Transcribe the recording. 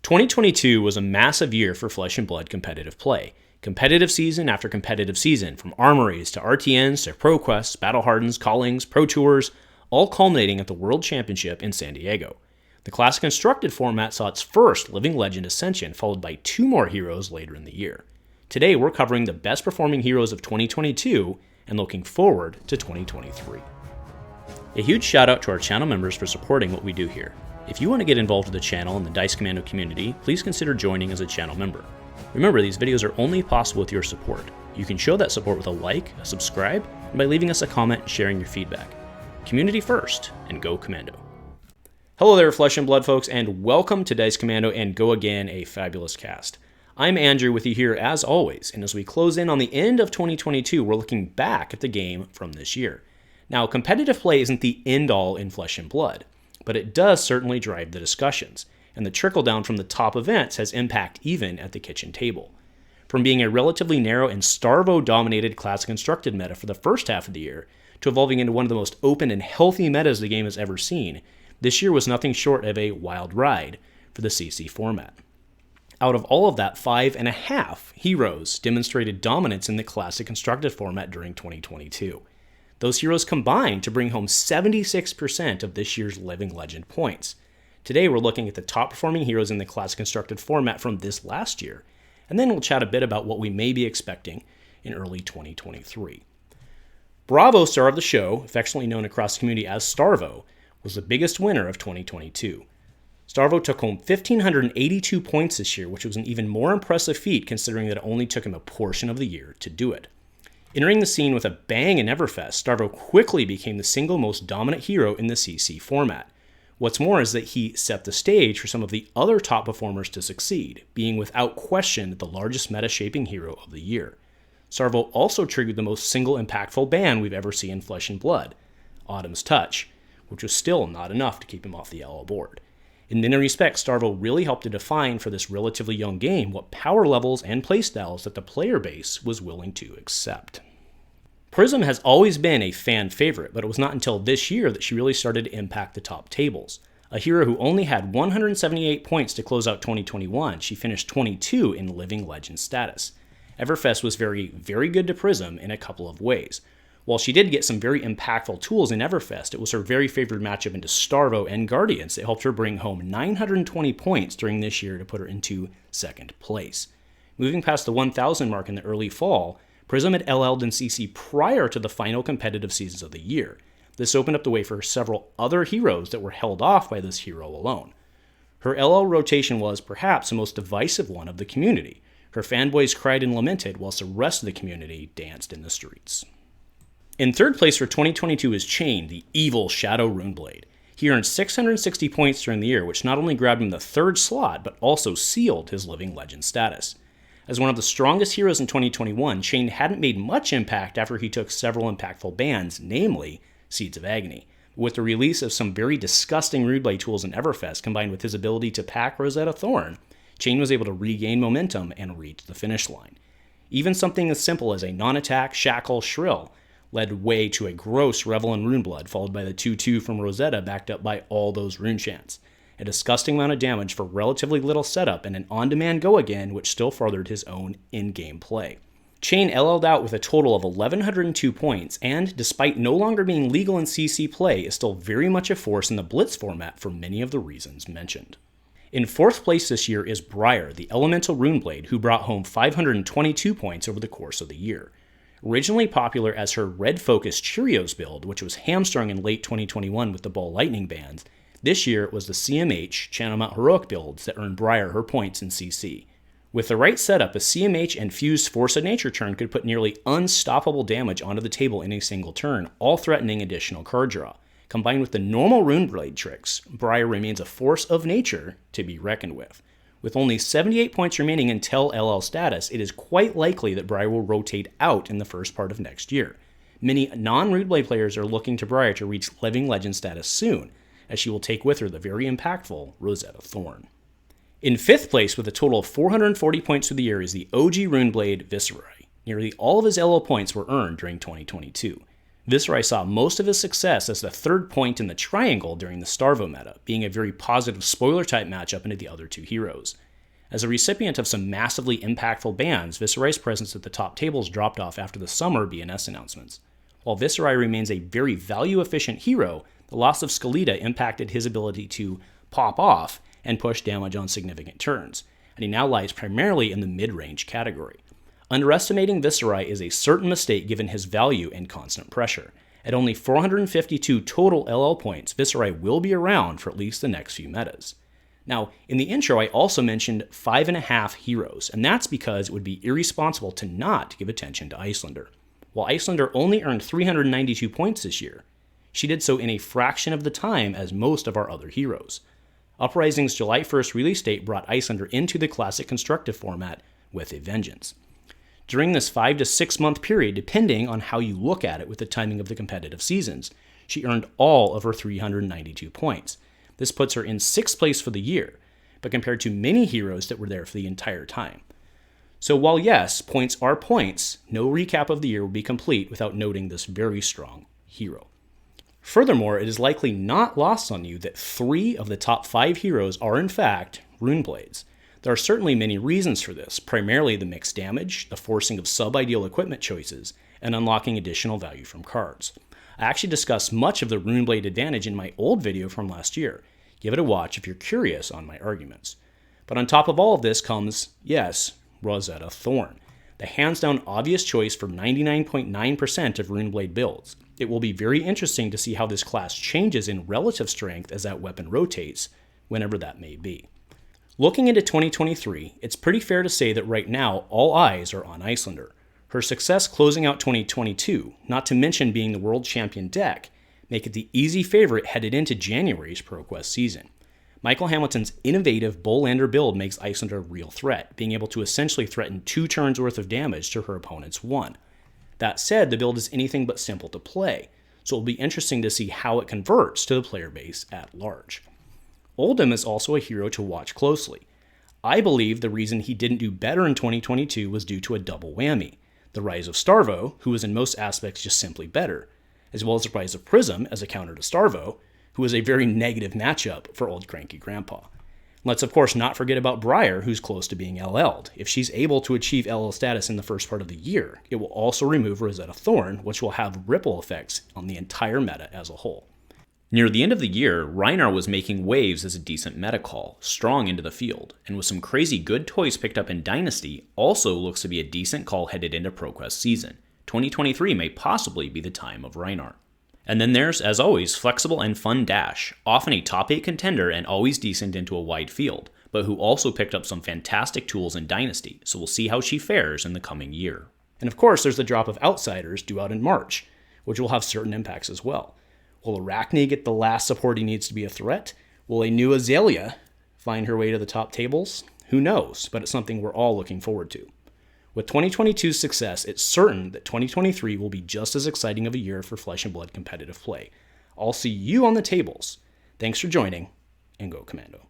2022 was a massive year for Flesh and Blood competitive play. Competitive season after competitive season, from Armories to RTNs to Pro Quests, Battle Hardens, Callings, Pro Tours, all culminating at the World Championship in San Diego. The Classic Constructed format saw its first Living Legend Ascension, followed by 2 more heroes later in the year. Today, we're covering the best performing heroes of 2022 and looking forward to 2023. A huge shout out to our channel members for supporting what we do here. If you want to get involved with the channel and the Dice Commando community, please consider joining as a channel member. Remember, these videos are only possible with your support. You can show that support with a like, a subscribe, and by leaving us a comment and sharing your feedback. Community first, and go Commando. Hello there, Flesh and Blood folks, and welcome to Dice Commando and Go Again, a fabulous cast. I'm Andrew with you here as always, and as we close in on the end of 2022, we're looking back at the game from this year. Now, competitive play isn't the end-all in Flesh and Blood, but it does certainly drive the discussions, and the trickle-down from the top events has impact even at the kitchen table. From being a relatively narrow and Starvo-dominated Classic Constructed meta for the first half of the year, to evolving into one of the most open and healthy metas the game has ever seen, this year was nothing short of a wild ride for the CC format. Out of all of that, 5.5 heroes demonstrated dominance in the Classic Constructed format during 2022. Those heroes combined to bring home 76% of this year's Living Legend points. Today we're looking at the top performing heroes in the Classic Constructed format from this last year, and then we'll chat a bit about what we may be expecting in early 2023. Bravo, star of the show, affectionately known across the community as Starvo, was the biggest winner of 2022. Starvo took home 1,582 points this year, which was an even more impressive feat considering that it only took him a portion of the year to do it. Entering the scene with a bang in Everfest, Starvo quickly became the single most dominant hero in the CC format. What's more is that he set the stage for some of the other top performers to succeed, being without question the largest meta-shaping hero of the year. Starvo also triggered the most single impactful ban we've ever seen in Flesh and Blood, Autumn's Touch, which was still not enough to keep him off the LL board. In many respects, Starvo really helped to define for this relatively young game what power levels and playstyles that the player base was willing to accept. Prism has always been a fan favorite, but it was not until this year that she really started to impact the top tables. A hero who only had 178 points to close out 2021, she finished 22 in Living Legend status. Everfest was very good to Prism in a couple of ways. While she did get some very impactful tools in Everfest, it was her very favored matchup into Starvo and Guardians that helped her bring home 920 points during this year to put her into second place. Moving past the 1,000 mark in the early fall, Prism had LL'd in CC prior to the final competitive seasons of the year. This opened up the way for several other heroes that were held off by this hero alone. Her LL rotation was perhaps the most divisive one of the community. Her fanboys cried and lamented whilst the rest of the community danced in the streets. In third place for 2022 is Chane, the evil Shadow Runeblade. He earned 660 points during the year, which not only grabbed him the third slot, but also sealed his Living Legend status. As one of the strongest heroes in 2021, Chane hadn't made much impact after he took several impactful bans, namely Seeds of Agony. With the release of some very disgusting Runeblade tools in Everfest, combined with his ability to pack Rosetta Thorn, Chane was able to regain momentum and reach the finish line. Even something as simple as a non-attack Shackle Shrill led way to a gross Revel in Runeblood, followed by the 2-2 from Rosetta backed up by all those rune chants. A disgusting amount of damage for relatively little setup and an on-demand go-again, which still furthered his own in-game play. Chane LL'd out with a total of 1,102 points, and despite no longer being legal in CC play, is still very much a force in the Blitz format for many of the reasons mentioned. In fourth place this year is Briar, the Elemental Runeblade, who brought home 522 points over the course of the year. Originally popular as her red-focused Cheerios build, which was hamstrung in late 2021 with the Ball Lightning bans, this year it was the CMH Channel Mount Heroic builds that earned Briar her points in CC. With the right setup, a CMH and fused Force of Nature turn could put nearly unstoppable damage onto the table in a single turn, all threatening additional card draw. Combined with the normal Runeblade tricks, Briar remains a force of nature to be reckoned with. With only 78 points remaining until LL status, it is quite likely that Briar will rotate out in the first part of next year. Many non-Runeblade players are looking to Briar to reach Living Legend status soon, as she will take with her the very impactful Rosetta Thorn. In fifth place with a total of 440 points for the year is the OG Runeblade Viserai. Nearly all of his LL points were earned during 2022. Viserai saw most of his success as the third point in the triangle during the Starvo meta, being a very positive spoiler-type matchup into the other two heroes. As a recipient of some massively impactful bans, Viserai's presence at the top tables dropped off after the summer BNS announcements. While Viserai remains a very value-efficient hero, the loss of Skeleta impacted his ability to pop off and push damage on significant turns, and he now lies primarily in the mid-range category. Underestimating Viserai is a certain mistake given his value and constant pressure. At only 452 total LL points, Viserai will be around for at least the next few metas. Now, in the intro, I also mentioned 5.5 heroes, and that's because it would be irresponsible to not give attention to Iyslander. While Iyslander only earned 392 points this year, she did so in a fraction of the time as most of our other heroes. Uprising's July 1st release date brought Iyslander into the classic constructive format with a vengeance. During this 5 to 6 month period, depending on how you look at it with the timing of the competitive seasons, she earned all of her 392 points. This puts her in 6th place for the year, but compared to many heroes that were there for the entire time. So while yes, points are points, no recap of the year will be complete without noting this very strong hero. Furthermore, it is likely not lost on you that 3 of the top 5 heroes are in fact Runeblades. There are certainly many reasons for this, primarily the mixed damage, the forcing of sub-ideal equipment choices, and unlocking additional value from cards. I actually discussed much of the Runeblade advantage in my old video from last year. Give it a watch if you're curious on my arguments. But on top of all of this comes, yes, Rosetta Thorn, the hands-down obvious choice for 99.9% of Runeblade builds. It will be very interesting to see how this class changes in relative strength as that weapon rotates, whenever that may be. Looking into 2023, it's pretty fair to say that right now all eyes are on Iyslander. Her success closing out 2022, not to mention being the world champion deck, make it the easy favorite headed into January's ProQuest season. Michael Hamilton's innovative Bolander build makes Iyslander a real threat, being able to essentially threaten 2 turns worth of damage to her opponent's 1. That said, the build is anything but simple to play, so it'll be interesting to see how it converts to the player base at large. Oldhim is also a hero to watch closely. I believe the reason he didn't do better in 2022 was due to a double whammy: the rise of Starvo, who was in most aspects just simply better, as well as the rise of Prism as a counter to Starvo, who was a very negative matchup for old cranky grandpa. Let's of course not forget about Briar, who's close to being LL'd. If she's able to achieve LL status in the first part of the year, it will also remove Rosetta Thorn, which will have ripple effects on the entire meta as a whole. Near the end of the year, Rhinar was making waves as a decent meta call, strong into the field, and with some crazy good toys picked up in Dynasty, also looks to be a decent call headed into ProQuest season. 2023 may possibly be the time of Rhinar. And then there's, as always, flexible and fun Dash, often a top 8 contender and always decent into a wide field, but who also picked up some fantastic tools in Dynasty, so we'll see how she fares in the coming year. And of course, there's the drop of Outsiders due out in March, which will have certain impacts as well. Will Arachne get the last support he needs to be a threat? Will a new Azalea find her way to the top tables? Who knows, but it's something we're all looking forward to. With 2022's success, it's certain that 2023 will be just as exciting of a year for Flesh and Blood competitive play. I'll see you on the tables. Thanks for joining, and go Commando.